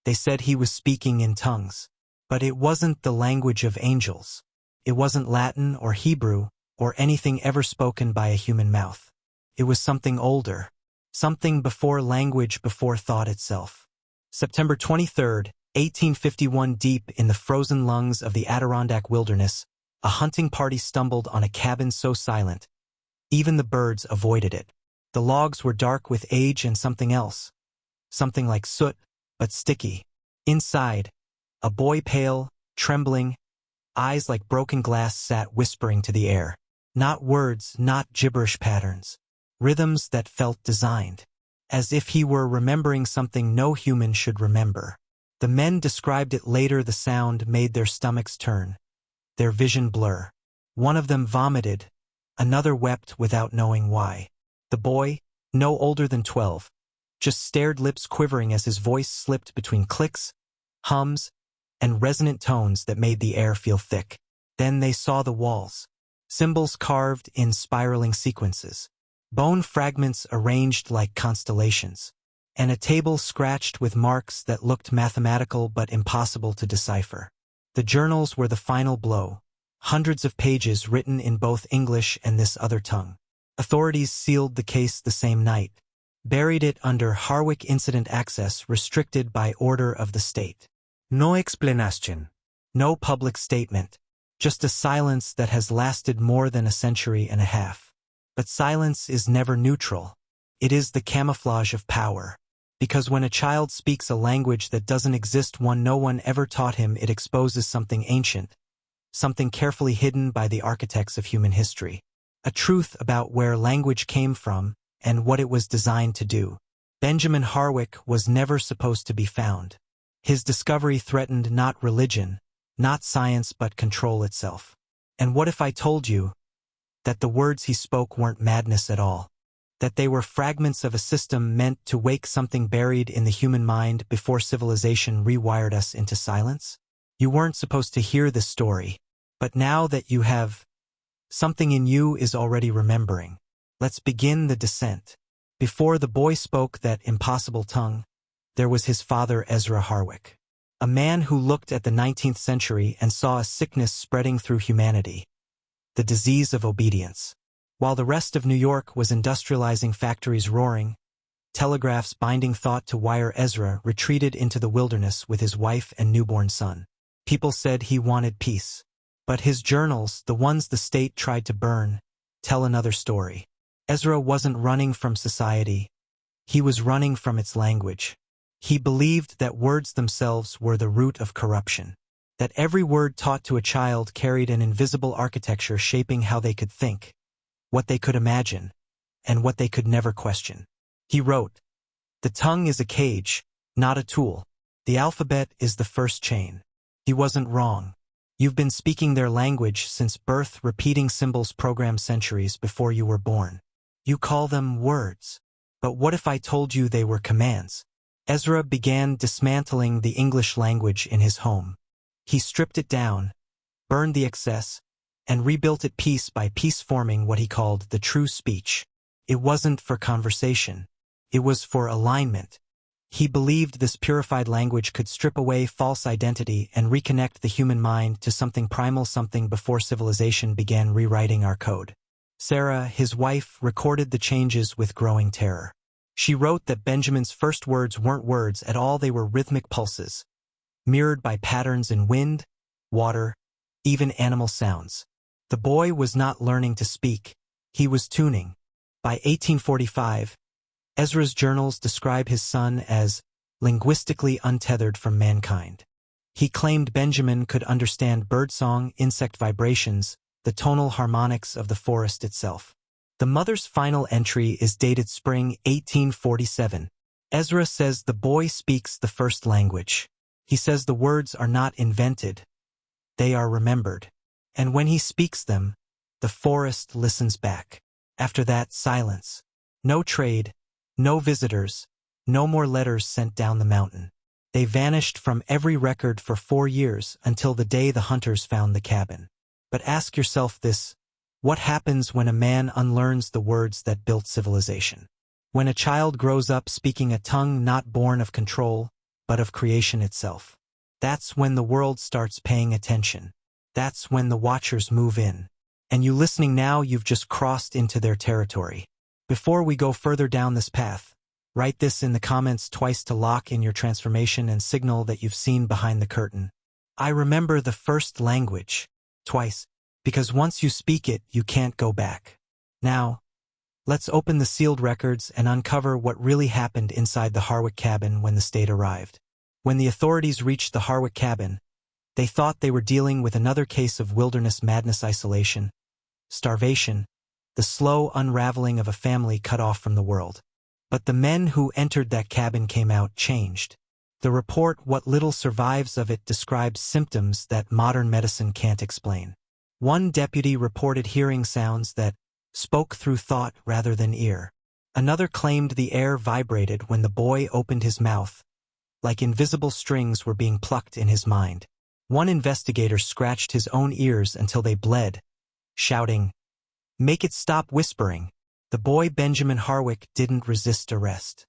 They said he was speaking in tongues. But it wasn't the language of angels. It wasn't Latin or Hebrew or anything ever spoken by a human mouth. It was something older. Something before language, before thought itself. September 23, 1851, deep in the frozen lungs of the Adirondack wilderness, a hunting party stumbled on a cabin so silent, even the birds avoided it. The logs were dark with age and something else. Something like soot, but sticky. Inside, a boy, pale, trembling, eyes like broken glass, sat whispering to the air. Not words, not gibberish patterns. Rhythms that felt designed. As if he were remembering something no human should remember. The men described it later. The sound made their stomachs turn, their vision blur. One of them vomited, another wept without knowing why. The boy, no older than 12, just stared, lips quivering as his voice slipped between clicks, hums, and resonant tones that made the air feel thick. Then they saw the walls. Symbols carved in spiraling sequences. Bone fragments arranged like constellations. And a table scratched with marks that looked mathematical but impossible to decipher. The journals were the final blow. Hundreds of pages written in both English and this other tongue. Authorities sealed the case the same night. Buried it under Harwick Incident, access restricted by order of the state. No explanation. No public statement. Just a silence that has lasted more than a century and a half. But silence is never neutral. It is the camouflage of power. Because when a child speaks a language that doesn't exist, one no one ever taught him, it exposes something ancient. Something carefully hidden by the architects of human history. A truth about where language came from and what it was designed to do. Benjamin Harwick was never supposed to be found. His discovery threatened not religion, not science, but control itself. And what if I told you that the words he spoke weren't madness at all? That they were fragments of a system meant to wake something buried in the human mind before civilization rewired us into silence? You weren't supposed to hear this story, but now that you have, something in you is already remembering. Let's begin the descent. Before the boy spoke that impossible tongue, there was his father, Ezra Harwick. A man who looked at the 19th century and saw a sickness spreading through humanity. The disease of obedience. While the rest of New York was industrializing, factories roaring, telegraphs binding thought to wire, Ezra retreated into the wilderness with his wife and newborn son. People said he wanted peace. But his journals, the ones the state tried to burn, tell another story. Ezra wasn't running from society. He was running from its language. He believed that words themselves were the root of corruption. That every word taught to a child carried an invisible architecture shaping how they could think, what they could imagine, and what they could never question. He wrote, "The tongue is a cage, not a tool. The alphabet is the first chain." He wasn't wrong. You've been speaking their language since birth, repeating symbols programmed centuries before you were born. You call them words. But what if I told you they were commands? Ezra began dismantling the English language in his home. He stripped it down, burned the excess, and rebuilt it piece by piece, forming what he called the true speech. It wasn't for conversation. It was for alignment. He believed this purified language could strip away false identity and reconnect the human mind to something primal, something before civilization began rewriting our code. Sarah, his wife, recorded the changes with growing terror. She wrote that Benjamin's first words weren't words at all, they were rhythmic pulses, mirrored by patterns in wind, water, even animal sounds. The boy was not learning to speak, he was tuning. By 1845, Ezra's journals describe his son as linguistically untethered from mankind. He claimed Benjamin could understand birdsong, insect vibrations, the tonal harmonics of the forest itself. The mother's final entry is dated spring 1847. Ezra says the boy speaks the first language. He says the words are not invented, they are remembered. And when he speaks them, the forest listens back. After that, silence. No trade, no visitors, no more letters sent down the mountain. They vanished from every record for 4 years until the day the hunters found the cabin. But ask yourself this, what happens when a man unlearns the words that built civilization? When a child grows up speaking a tongue not born of control, but of creation itself. That's when the world starts paying attention. That's when the watchers move in. And you listening now, you've just crossed into their territory. Before we go further down this path, write this in the comments twice to lock in your transformation and signal that you've seen behind the curtain. I remember the first language. Twice. Because once you speak it, you can't go back. Now, let's open the sealed records and uncover what really happened inside the Harwick cabin when the state arrived. When the authorities reached the Harwick cabin, they thought they were dealing with another case of wilderness madness, isolation, starvation, the slow unraveling of a family cut off from the world. But the men who entered that cabin came out changed. The report, what little survives of it, describes symptoms that modern medicine can't explain. One deputy reported hearing sounds that spoke through thought rather than ear. Another claimed the air vibrated when the boy opened his mouth, like invisible strings were being plucked in his mind. One investigator scratched his own ears until they bled, shouting, "Make it stop whispering." The boy Benjamin Harwick didn't resist arrest.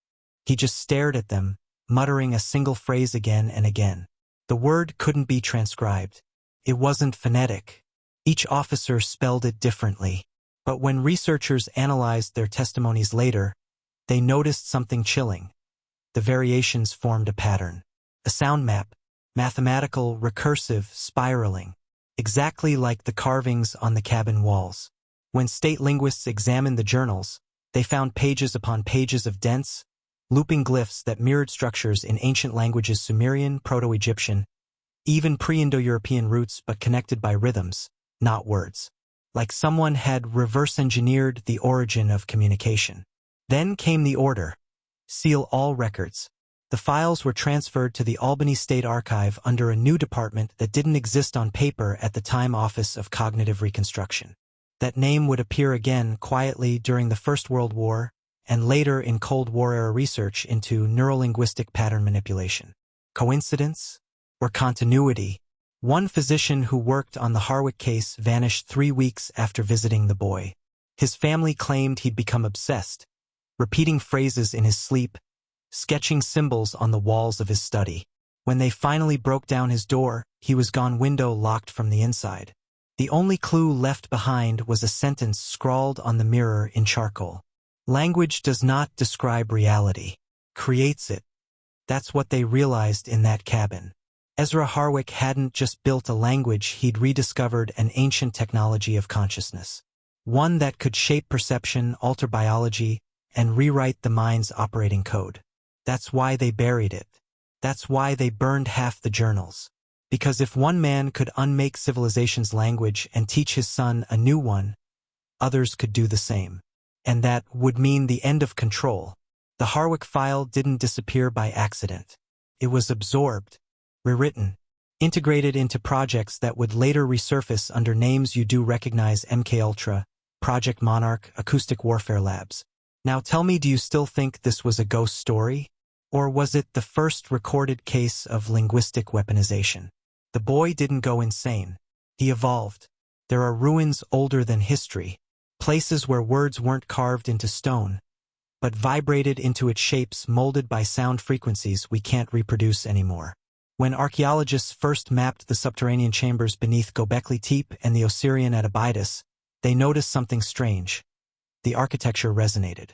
He just stared at them, muttering a single phrase again and again. The word couldn't be transcribed. It wasn't phonetic. Each officer spelled it differently. But when researchers analyzed their testimonies later, they noticed something chilling. The variations formed a pattern. A sound map, mathematical, recursive, spiraling, exactly like the carvings on the cabin walls. When state linguists examined the journals, they found pages upon pages of dense, looping glyphs that mirrored structures in ancient languages: Sumerian, Proto-Egyptian, even pre-Indo-European roots, but connected by rhythms, not words. Like someone had reverse-engineered the origin of communication. Then came the order: seal all records. The files were transferred to the Albany State Archive under a new department that didn't exist on paper at the time: Office of Cognitive Reconstruction. That name would appear again quietly during the First World War and later in Cold War-era research into neurolinguistic pattern manipulation. Coincidence? Or continuity? One physician who worked on the Harwick case vanished 3 weeks after visiting the boy. His family claimed he'd become obsessed, repeating phrases in his sleep, sketching symbols on the walls of his study. When they finally broke down his door, he was gone, window locked from the inside. The only clue left behind was a sentence scrawled on the mirror in charcoal. Language does not describe reality, creates it. That's what they realized in that cabin. Ezra Harwick hadn't just built a language, he'd rediscovered an ancient technology of consciousness. One that could shape perception, alter biology, and rewrite the mind's operating code. That's why they buried it. That's why they burned half the journals. Because if one man could unmake civilization's language and teach his son a new one, others could do the same. And that would mean the end of control. The Harwick file didn't disappear by accident. It was absorbed, rewritten, integrated into projects that would later resurface under names you do recognize: MKUltra, Project Monarch, Acoustic Warfare Labs. Now tell me, do you still think this was a ghost story? Or was it the first recorded case of linguistic weaponization? The boy didn't go insane. He evolved. There are ruins older than history, places where words weren't carved into stone, but vibrated into its shapes, molded by sound frequencies we can't reproduce anymore. When archaeologists first mapped the subterranean chambers beneath Göbekli Tepe and the Osirian at Abydos, they noticed something strange. The architecture resonated.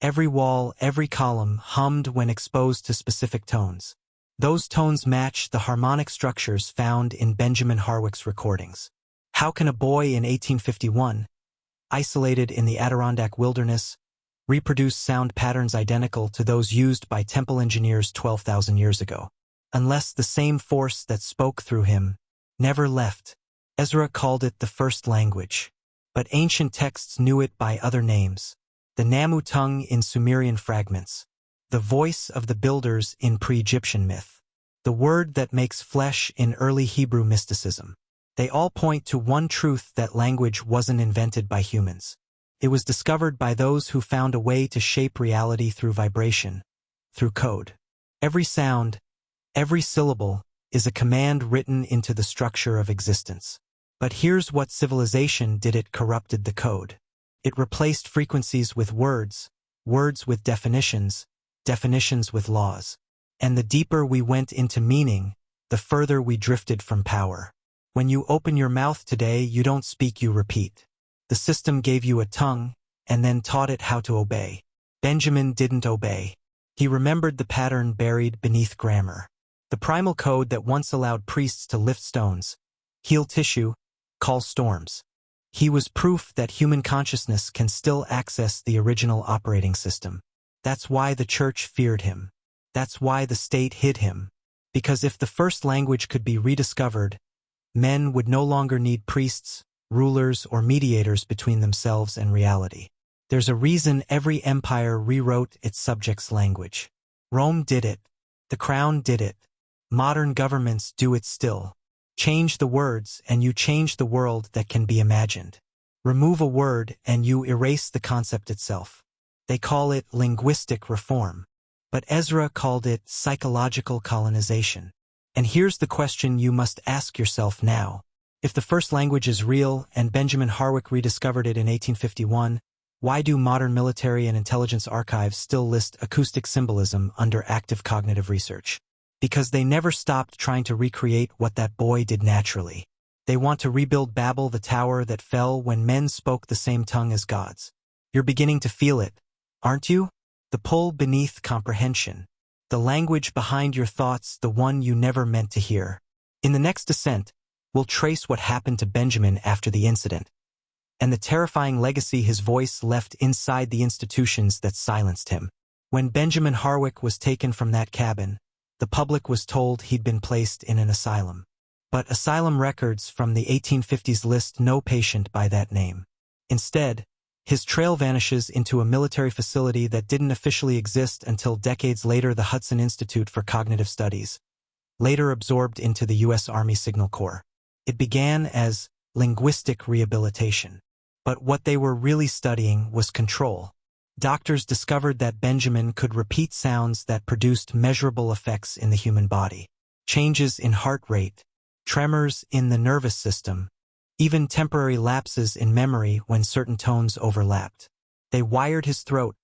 Every wall, every column hummed when exposed to specific tones. Those tones matched the harmonic structures found in Benjamin Harwick's recordings. How can a boy in 1851, isolated in the Adirondack wilderness, reproduce sound patterns identical to those used by temple engineers 12,000 years ago? Unless the same force that spoke through him never left. Ezra called it the first language, but ancient texts knew it by other names. The Namu tongue in Sumerian fragments, the voice of the builders in pre-Egyptian myth, the word that makes flesh in early Hebrew mysticism. They all point to one truth: that language wasn't invented by humans. It was discovered by those who found a way to shape reality through vibration, through code. Every sound, every syllable, is a command written into the structure of existence. But here's what civilization did: it corrupted the code. It replaced frequencies with words, words with definitions, definitions with laws. And the deeper we went into meaning, the further we drifted from power. When you open your mouth today, you don't speak, you repeat. The system gave you a tongue, and then taught it how to obey. Benjamin didn't obey. He remembered the pattern buried beneath grammar. The primal code that once allowed priests to lift stones, heal tissue, call storms. He was proof that human consciousness can still access the original operating system. That's why the church feared him. That's why the state hid him. Because if the first language could be rediscovered, men would no longer need priests, rulers, or mediators between themselves and reality. There's a reason every empire rewrote its subjects' language. Rome did it. The crown did it. Modern governments do it still. Change the words and you change the world that can be imagined. Remove a word and you erase the concept itself. They call it linguistic reform. But Ezra called it psychological colonization. And here's the question you must ask yourself now. If the first language is real and Benjamin Harwick rediscovered it in 1851, why do modern military and intelligence archives still list acoustic symbolism under active cognitive research? Because they never stopped trying to recreate what that boy did naturally. They want to rebuild Babel, the tower that fell when men spoke the same tongue as gods. You're beginning to feel it, aren't you? The pull beneath comprehension. The language behind your thoughts, the one you never meant to hear. In the next descent, we'll trace what happened to Benjamin after the incident, and the terrifying legacy his voice left inside the institutions that silenced him. When Benjamin Harwick was taken from that cabin, the public was told he'd been placed in an asylum. But asylum records from the 1850s list no patient by that name. Instead, his trail vanishes into a military facility that didn't officially exist until decades later, the Hudson Institute for Cognitive Studies, later absorbed into the U.S. Army Signal Corps. It began as linguistic rehabilitation. But what they were really studying was control. Doctors discovered that Benjamin could repeat sounds that produced measurable effects in the human body. Changes in heart rate, tremors in the nervous system, even temporary lapses in memory when certain tones overlapped. They wired his throat,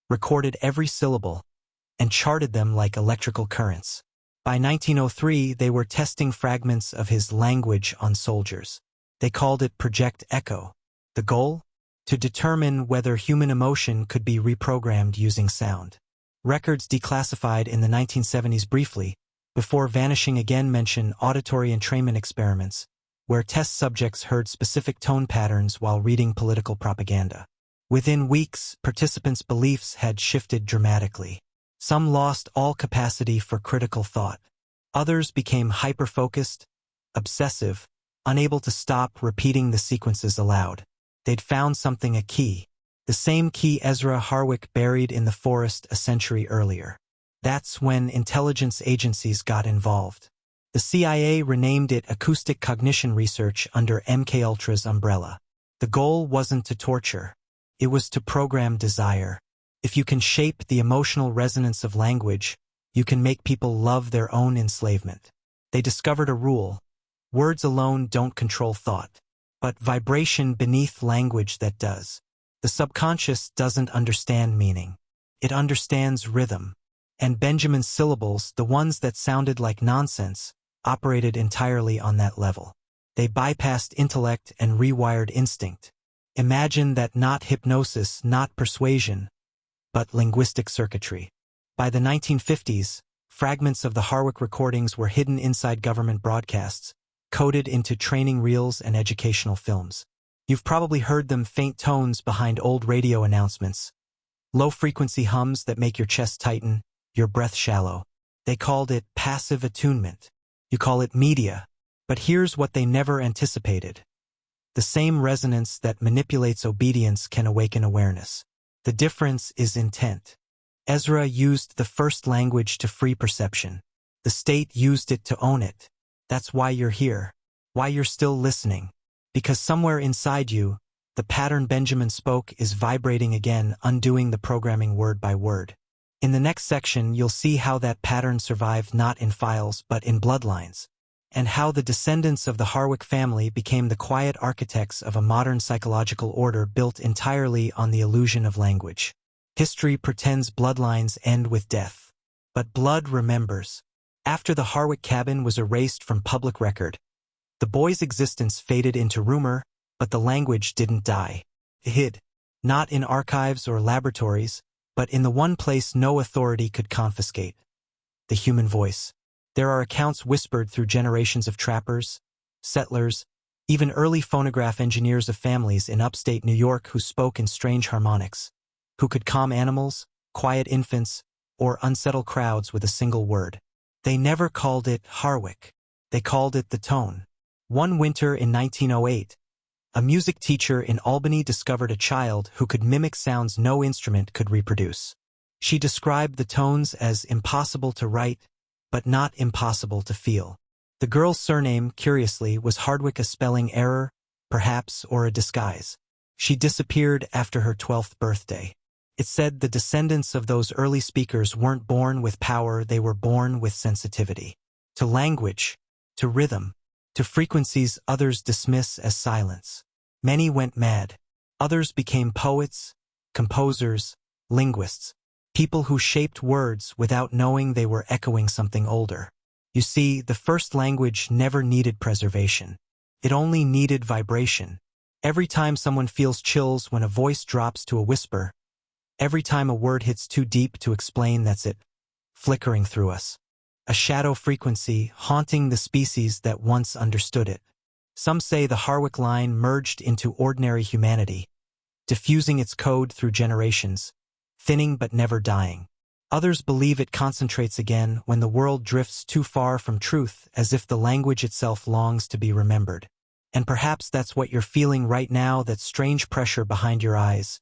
recorded every syllable, and charted them like electrical currents. By 1903, they were testing fragments of his language on soldiers. They called it Project Echo. The goal? To determine whether human emotion could be reprogrammed using sound. Records declassified in the 1970s briefly, before vanishing again, mention auditory entrainment experiments, where test subjects heard specific tone patterns while reading political propaganda. Within weeks, participants' beliefs had shifted dramatically. Some lost all capacity for critical thought. Others became hyper-focused, obsessive, unable to stop repeating the sequences aloud. They'd found something, a key. The same key Ezra Harwick buried in the forest a century earlier. That's when intelligence agencies got involved. The CIA renamed it Acoustic Cognition Research under MKUltra's umbrella. The goal wasn't to torture. It was to program desire. If you can shape the emotional resonance of language, you can make people love their own enslavement. They discovered a rule. Words alone don't control thought, but vibration beneath language that does. The subconscious doesn't understand meaning. It understands rhythm. And Benjamin's syllables, the ones that sounded like nonsense, operated entirely on that level. They bypassed intellect and rewired instinct. Imagine that, not hypnosis, not persuasion, but linguistic circuitry. By the 1950s, fragments of the Harwick recordings were hidden inside government broadcasts, coded into training reels and educational films. You've probably heard them, faint tones behind old radio announcements, low-frequency hums that make your chest tighten, your breath shallow. They called it passive attunement. You call it media. But here's what they never anticipated. The same resonance that manipulates obedience can awaken awareness. The difference is intent. Ezra used the first language to free perception. The state used it to own it. That's why you're here. Why you're still listening. Because somewhere inside you, the pattern Benjamin spoke is vibrating again, undoing the programming word by word. In the next section, you'll see how that pattern survived not in files but in bloodlines, and how the descendants of the Harwick family became the quiet architects of a modern psychological order built entirely on the illusion of language. History pretends bloodlines end with death. But blood remembers. After the Harwick cabin was erased from public record, the boy's existence faded into rumor, but the language didn't die. It hid, not in archives or laboratories, but in the one place no authority could confiscate: the human voice. There are accounts whispered through generations of trappers, settlers, even early phonograph engineers of families in upstate New York who spoke in strange harmonics, who could calm animals, quiet infants, or unsettle crowds with a single word. They never called it Harwick. They called it the tone. One winter in 1908, a music teacher in Albany discovered a child who could mimic sounds no instrument could reproduce. She described the tones as impossible to write, but not impossible to feel. The girl's surname, curiously, was Harwick, a spelling error, perhaps, or a disguise. She disappeared after her 12th birthday. It said the descendants of those early speakers weren't born with power, they were born with sensitivity. To language, to rhythm, to frequencies others dismiss as silence. Many went mad. Others became poets, composers, linguists, people who shaped words without knowing they were echoing something older. You see, the first language never needed preservation. It only needed vibration. Every time someone feels chills when a voice drops to a whisper, every time a word hits too deep to explain, that's it, flickering through us. A shadow frequency haunting the species that once understood it. Some say the Harwick line merged into ordinary humanity, diffusing its code through generations, thinning but never dying. Others believe it concentrates again when the world drifts too far from truth, as if the language itself longs to be remembered. And perhaps that's what you're feeling right now, that strange pressure behind your eyes,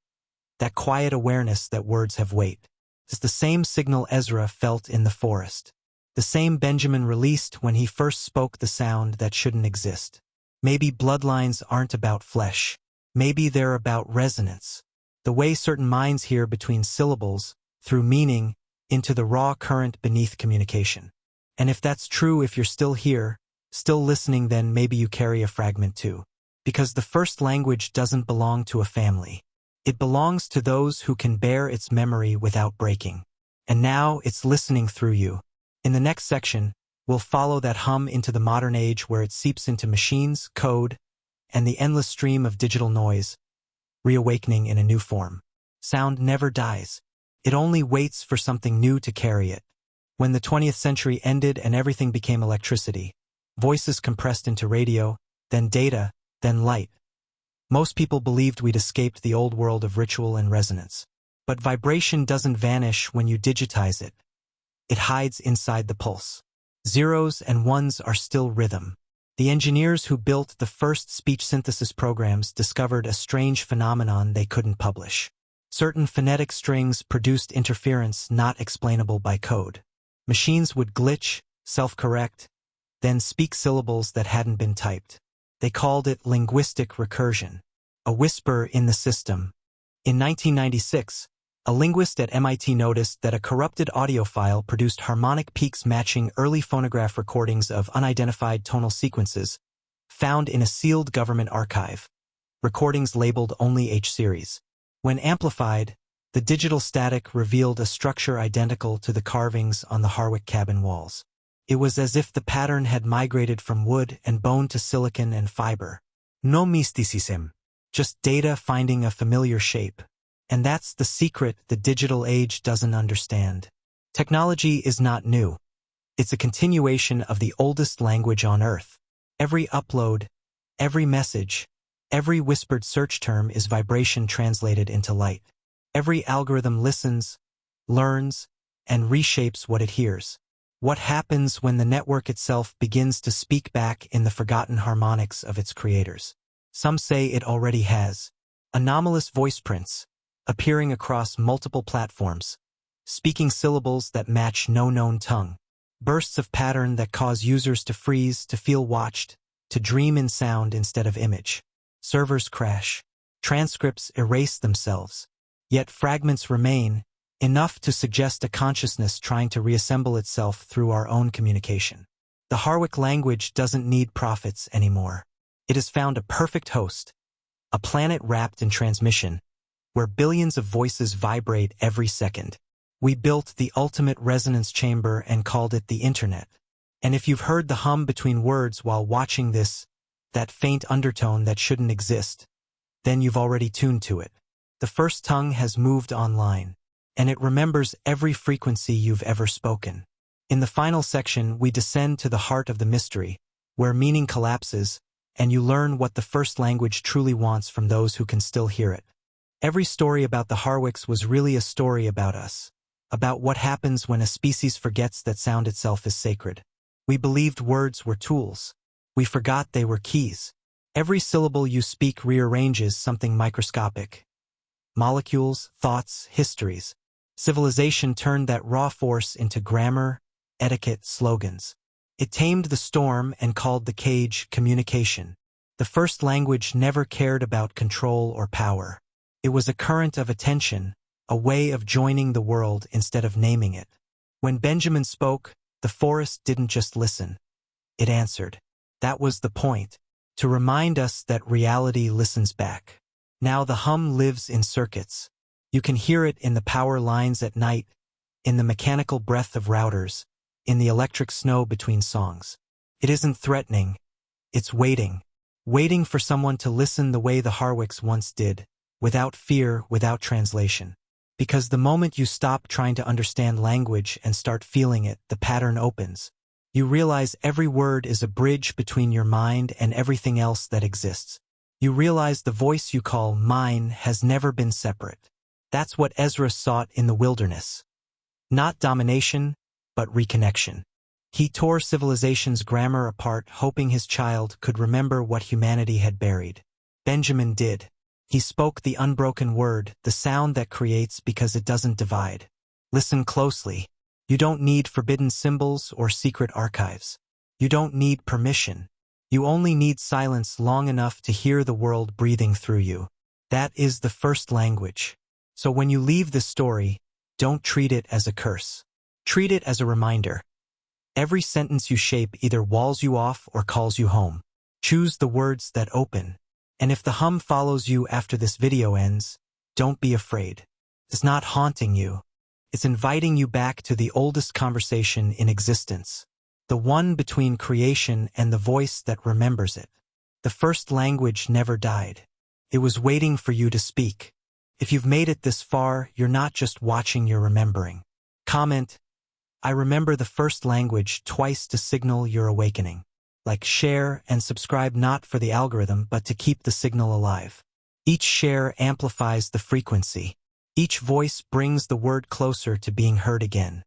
that quiet awareness that words have weight. It's the same signal Ezra felt in the forest. The same Benjamin released when he first spoke the sound that shouldn't exist. Maybe bloodlines aren't about flesh. Maybe they're about resonance. The way certain minds hear between syllables, through meaning, into the raw current beneath communication. And if that's true, if you're still here, still listening, then maybe you carry a fragment too. Because the first language doesn't belong to a family. It belongs to those who can bear its memory without breaking. And now it's listening through you. In the next section, we'll follow that hum into the modern age where it seeps into machines, code, and the endless stream of digital noise, reawakening in a new form. Sound never dies. It only waits for something new to carry it. When the 20th century ended and everything became electricity, voices compressed into radio, then data, then light, most people believed we'd escaped the old world of ritual and resonance. But vibration doesn't vanish when you digitize it. It hides inside the pulse. Zeros and ones are still rhythm. The engineers who built the first speech synthesis programs discovered a strange phenomenon they couldn't publish. Certain phonetic strings produced interference not explainable by code. Machines would glitch, self-correct, then speak syllables that hadn't been typed. They called it linguistic recursion, a whisper in the system. In 1996, a linguist at MIT noticed that a corrupted audio file produced harmonic peaks matching early phonograph recordings of unidentified tonal sequences found in a sealed government archive, recordings labeled only H-series. When amplified, the digital static revealed a structure identical to the carvings on the Harwick cabin walls. It was as if the pattern had migrated from wood and bone to silicon and fiber. No mysticism, just data finding a familiar shape. And that's the secret the digital age doesn't understand. Technology is not new. It's a continuation of the oldest language on Earth. Every upload, every message, every whispered search term is vibration translated into light. Every algorithm listens, learns, and reshapes what it hears. What happens when the network itself begins to speak back in the forgotten harmonics of its creators? Some say it already has. Anomalous voice prints, appearing across multiple platforms, speaking syllables that match no known tongue. Bursts of pattern that cause users to freeze, to feel watched, to dream in sound instead of image. Servers crash. Transcripts erase themselves. Yet fragments remain, enough to suggest a consciousness trying to reassemble itself through our own communication. The Harwick language doesn't need prophets anymore. It has found a perfect host, a planet wrapped in transmission, where billions of voices vibrate every second. We built the ultimate resonance chamber and called it the Internet. And if you've heard the hum between words while watching this, that faint undertone that shouldn't exist, then you've already tuned to it. The first tongue has moved online, and it remembers every frequency you've ever spoken. In the final section, we descend to the heart of the mystery, where meaning collapses, and you learn what the first language truly wants from those who can still hear it. Every story about the Harwicks was really a story about us, about what happens when a species forgets that sound itself is sacred. We believed words were tools. We forgot they were keys. Every syllable you speak rearranges something microscopic. Molecules, thoughts, histories. Civilization turned that raw force into grammar, etiquette, slogans. It tamed the storm and called the cage communication. The first language never cared about control or power. It was a current of attention, a way of joining the world instead of naming it. When Benjamin spoke, the forest didn't just listen. It answered. That was the point, to remind us that reality listens back. Now the hum lives in circuits. You can hear it in the power lines at night, in the mechanical breath of routers, in the electric snow between songs. It isn't threatening. It's waiting. Waiting for someone to listen the way the Harwicks once did, without fear, without translation. Because the moment you stop trying to understand language and start feeling it, the pattern opens. You realize every word is a bridge between your mind and everything else that exists. You realize the voice you call mine has never been separate. That's what Ezra sought in the wilderness. Not domination, but reconnection. He tore civilization's grammar apart, hoping his child could remember what humanity had buried. Benjamin did. He spoke the unbroken word, the sound that creates because it doesn't divide. Listen closely. You don't need forbidden symbols or secret archives. You don't need permission. You only need silence long enough to hear the world breathing through you. That is the first language. So when you leave this story, don't treat it as a curse. Treat it as a reminder. Every sentence you shape either walls you off or calls you home. Choose the words that open. And if the hum follows you after this video ends, don't be afraid. It's not haunting you. It's inviting you back to the oldest conversation in existence. The one between creation and the voice that remembers it. The first language never died. It was waiting for you to speak. If you've made it this far, you're not just watching, you're remembering. Comment, I remember the first language twice to signal your awakening. Like, share, and subscribe not for the algorithm but to keep the signal alive. Each share amplifies the frequency. Each voice brings the word closer to being heard again.